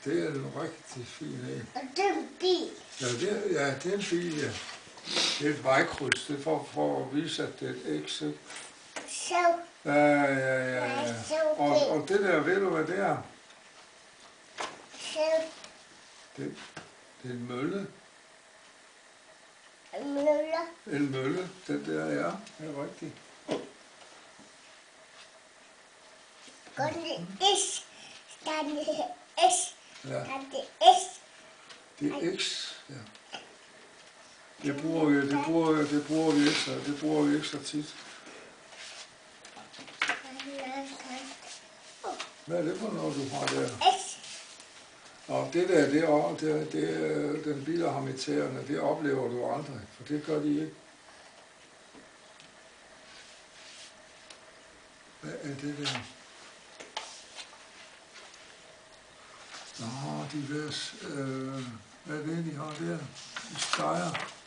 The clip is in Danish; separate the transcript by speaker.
Speaker 1: Det er en rigtig fin en.
Speaker 2: Og det er en bil.
Speaker 1: Ja, det er en bil, ja. Det er et vejkryds. Det er for at vise, at det er et X.
Speaker 2: Så.
Speaker 1: Ja. Og det der, ved du hvad det er?
Speaker 2: Så.
Speaker 1: Det er en mølle.
Speaker 2: En mølle.
Speaker 1: En mølle, den der, ja. Det er rigtigt.
Speaker 2: Godt det S. Der er det S.
Speaker 1: Ja.
Speaker 2: Der er det S.
Speaker 1: Det er X, ja. Det bruger vi ikke så tit. Hvad er det for noget, du har der?
Speaker 2: S.
Speaker 1: Og det der, det er den bilerhamitterende, det oplever du aldrig, for det gør de ikke. Hvad er det der? Nå, hvad er det, de har der? De steger.